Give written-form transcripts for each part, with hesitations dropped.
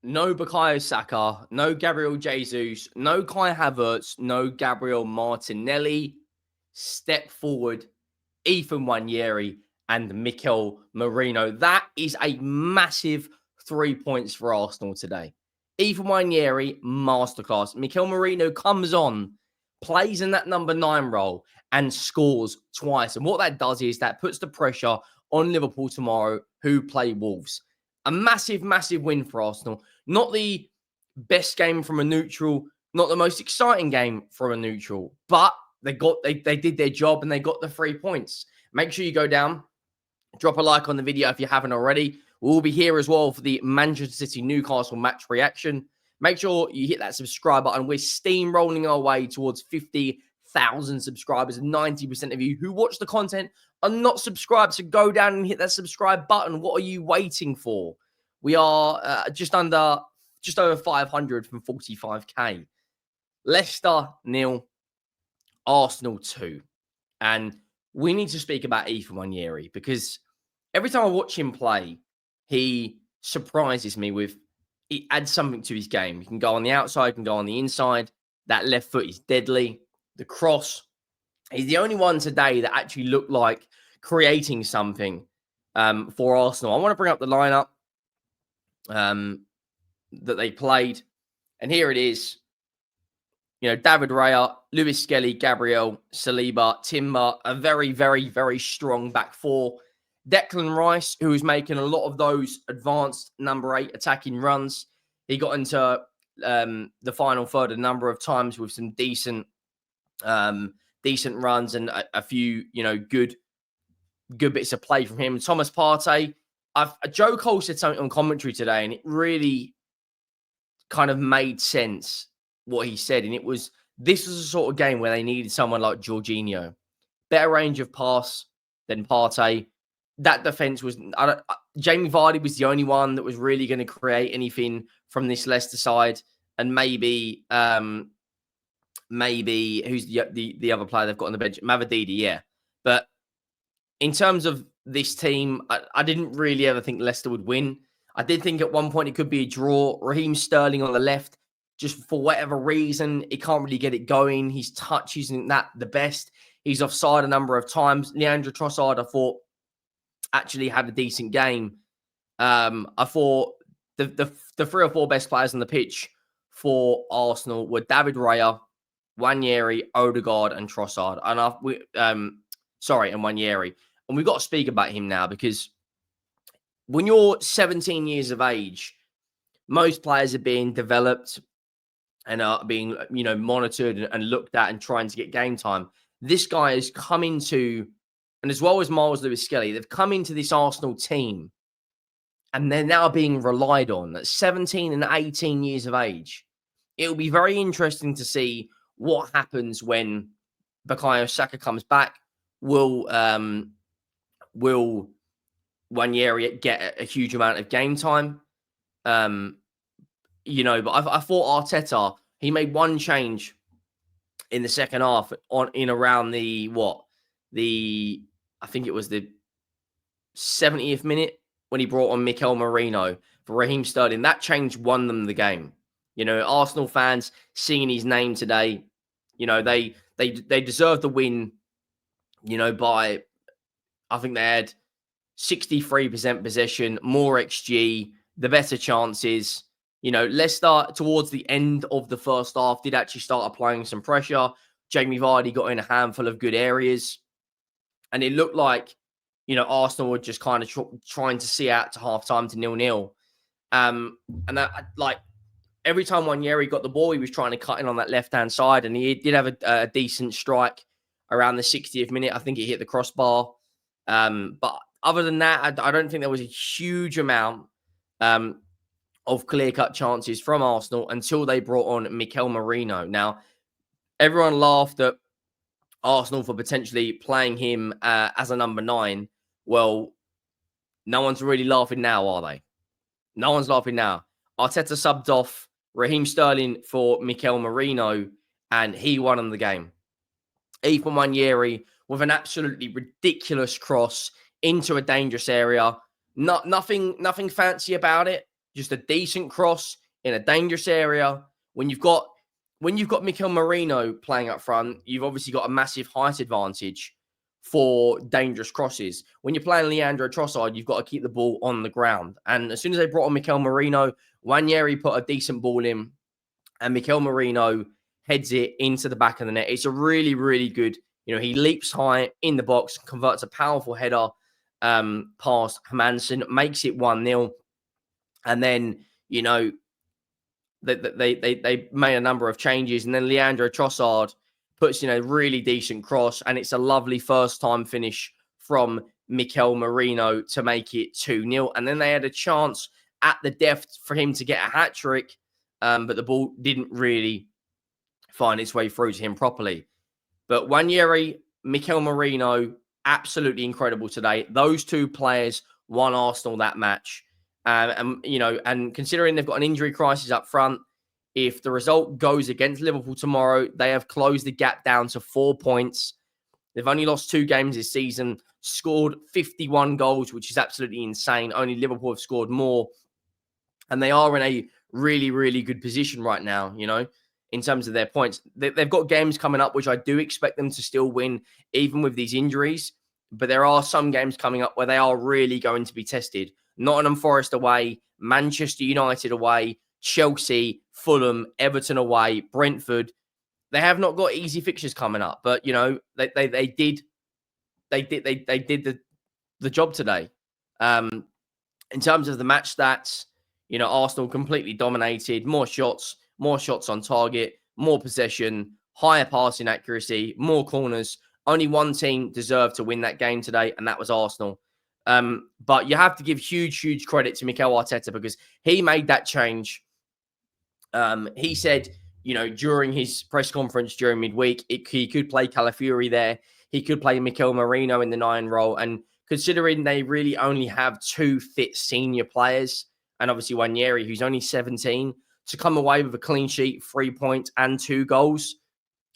No Bukayo Saka, no Gabriel Jesus, no Kai Havertz, no Gabriel Martinelli. Step forward, Ethan Nwaneri and Mikel Merino. That is a massive 3 points for Arsenal today. Ethan Nwaneri, masterclass. Mikel Merino comes on, plays in that number 9 role, and scores twice. And what that does is that puts the pressure on Liverpool tomorrow, who play Wolves. A massive, massive win for Arsenal. Not the best game from a neutral, not the most exciting game from a neutral, but they did their job and they got the 3 points. Make sure you go down, drop a like on the video if you haven't already. We'll be here as well for the Manchester City Newcastle match reaction. Make sure you hit that subscribe button. We're steamrolling our way towards 50,000 subscribers. 90% of you who watch the content are not subscribed. So go down and hit that subscribe button. What are you waiting for? We are just over 500 from 45k. Leicester 0, Arsenal 2. And we need to speak about Ethan Nwaneri because every time I watch him play, he surprises me with, he adds something to his game. He can go on the outside, can go on the inside. That left foot is deadly. The cross, he's the only one today that actually looked like creating something for Arsenal. I want to bring up the lineup that they played. And here it is. You know, David Raya, Lewis-Skelly, Gabriel, Saliba, Timber, a very, very, very strong back four. Declan Rice, who was making a lot of those advanced number 8 attacking runs. He got into the final third a number of times with some decent runs and a few, you know, good bits of play from him. Thomas Partey. Joe Cole said something on commentary today, and it really kind of made sense what he said. And this was a sort of game where they needed someone like Jorginho. Better range of pass than Partey. That defense was, Jamie Vardy was the only one that was really going to create anything from this Leicester side. And maybe who's the other player they've got on the bench? Mavididi, yeah. But in terms of this team, I didn't really ever think Leicester would win. I did think at one point it could be a draw. Raheem Sterling on the left, just for whatever reason, he can't really get it going. His touch isn't that the best. He's offside a number of times. Leandro Trossard, I thought, actually had a decent game. I thought the 3 or 4 best players on the pitch for Arsenal were David Raya, Nwaneri, Odegaard, and Trossard. And Nwaneri. And we've got to speak about him now because when you're 17 years of age, most players are being developed and are being, you know, monitored and looked at and trying to get game time. This guy has come into, and as well as Myles Lewis-Skelly, they've come into this Arsenal team and they're now being relied on at 17 and 18 years of age. It'll be very interesting to see what happens when Bukayo Saka comes back. Will Nwaneri get a huge amount of game time? You know, but I thought Arteta, he made one change in the second half around I think it was the 70th minute when he brought on Mikel Merino for Raheem Sterling. That change won them the game. You know, Arsenal fans singing his name today, you know, they deserved the win, you know, by, I think they had 63% possession, more XG, the better chances. You know, Leicester, towards the end of the first half, did actually start applying some pressure. Jamie Vardy got in a handful of good areas. And it looked like, you know, Arsenal were just kind of trying to see out to half-time to 0-0. And that, like, every time Nwaneri got the ball, he was trying to cut in on that left-hand side. And he did have a decent strike around the 60th minute. I think he hit the crossbar. But other than that, I don't think there was a huge amount of clear-cut chances from Arsenal until they brought on Mikel Merino. Now, everyone laughed at Arsenal for potentially playing him as a number 9. Well, no one's really laughing now, are they? No one's laughing now. Arteta subbed off Raheem Sterling for Mikel Merino, and he won in the game. Ethan Nwaneri with an absolutely ridiculous cross into a dangerous area. Nothing fancy about it. just a decent cross in a dangerous area. When you've got Mikel Merino playing up front, you've obviously got a massive height advantage for dangerous crosses. When you're playing Leandro Trossard, you've got to keep the ball on the ground. And as soon as they brought on Mikel Merino, Nwaneri put a decent ball in, and Mikel Merino heads it into the back of the net. It's a really, really good, he leaps high in the box, converts a powerful header past Hermansen, makes it 1-0. And then, they made a number of changes. And then Leandro Trossard puts in a really decent cross. And it's a lovely first-time finish from Mikel Merino to make it 2-0. And then they had a chance at the depth for him to get a hat-trick. But the ball didn't really find its way through to him properly. But Nwaneri, Mikel Merino, absolutely incredible today. Those two players won Arsenal that match. And considering they've got an injury crisis up front, if the result goes against Liverpool tomorrow, they have closed the gap down to 4 points. They've only lost 2 games this season, scored 51 goals, which is absolutely insane. Only Liverpool have scored more. And they are in a really, really good position right now, in terms of their points. They've got games coming up, which I do expect them to still win, even with these injuries. But there are some games coming up where they are really going to be tested. Nottingham Forest away, Manchester United away, Chelsea, Fulham, Everton away, Brentford. They have not got easy fixtures coming up, but they did the job today. In terms of the match stats, Arsenal completely dominated, more shots on target, more possession, higher passing accuracy, more corners. Only one team deserved to win that game today, and that was Arsenal. But you have to give huge credit to Mikel Arteta, because he made that change. He said, during his press conference during midweek, he could play Calafiori there. He could play Mikel Merino in the 9 role. And considering they really only have 2 fit senior players, and obviously Nwaneri, who's only 17, to come away with a clean sheet, 3 points and 2 goals,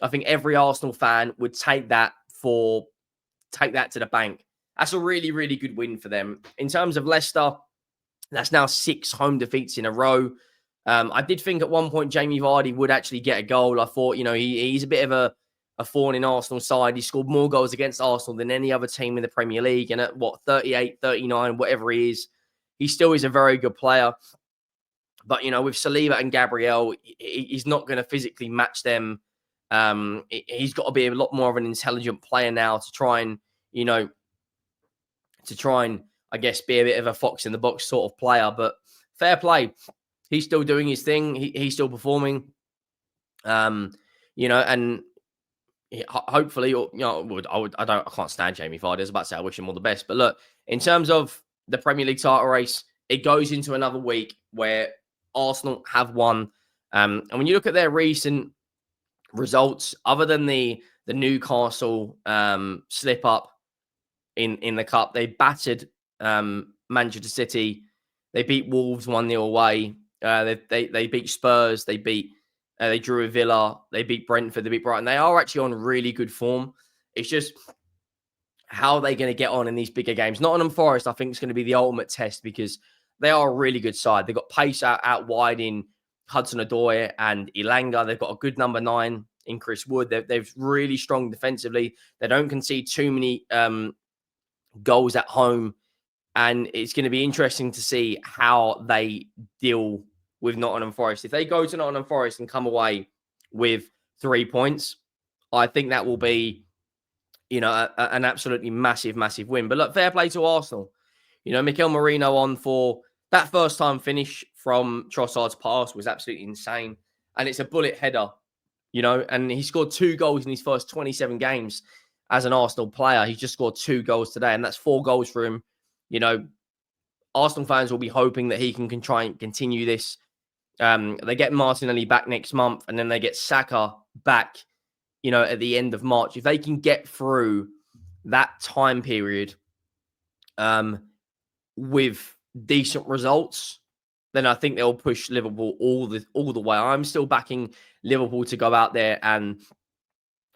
I think every Arsenal fan would take that to the bank. That's a really, really good win for them. In terms of Leicester, that's now 6 home defeats in a row. I did think at one point Jamie Vardy would actually get a goal. I thought, he's a bit of a thorn in Arsenal's side. He scored more goals against Arsenal than any other team in the Premier League. And at 38, 39, whatever he is, he still is a very good player. But, with Saliba and Gabriel, he's not going to physically match them. He's got to be a lot more of an intelligent player now to try and, I guess, be a bit of a fox in the box sort of player. But fair play. He's still doing his thing. He's still performing. And hopefully, I can't stand Jamie Vardy. I was about to say I wish him all the best. But look, in terms of the Premier League title race, it goes into another week where Arsenal have won. And when you look at their recent results, other than the Newcastle slip up in the cup, they battered Manchester City. They beat Wolves 1-0 away. They beat Spurs. They drew with Villa. They beat Brentford. They beat Brighton. They are actually on really good form. It's just how are they going to get on in these bigger games? Nottingham Forest, I think, is going to be the ultimate test, because they are a really good side. They've got pace out wide in Hudson-Odoi and Elanga. They've got a good number 9 in Chris Wood. They're really strong defensively. They don't concede too many goals at home. And it's going to be interesting to see how they deal with Nottingham Forest. If they go to Nottingham Forest and come away with 3 points, I think that will be, an absolutely massive win. But look, fair play to Arsenal. Mikel Merino on for that first time finish from Trossard's pass was absolutely insane. And it's a bullet header, and he scored 2 goals in his first 27 games as an Arsenal player. He's just scored 2 goals today, and that's 4 goals for him. Arsenal fans will be hoping that he can try and continue this. They get Martinelli back next month, and then they get Saka back, at the end of March. If they can get through that time period with decent results, then I think they'll push Liverpool all the way. I'm still backing Liverpool to go out there and,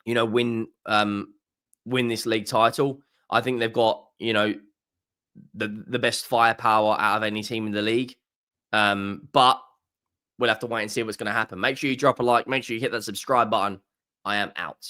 win this league title. I think they've got, the best firepower out of any team in the league. But we'll have to wait and see what's going to happen. Make sure you drop a like. Make sure you hit that subscribe button. I am out.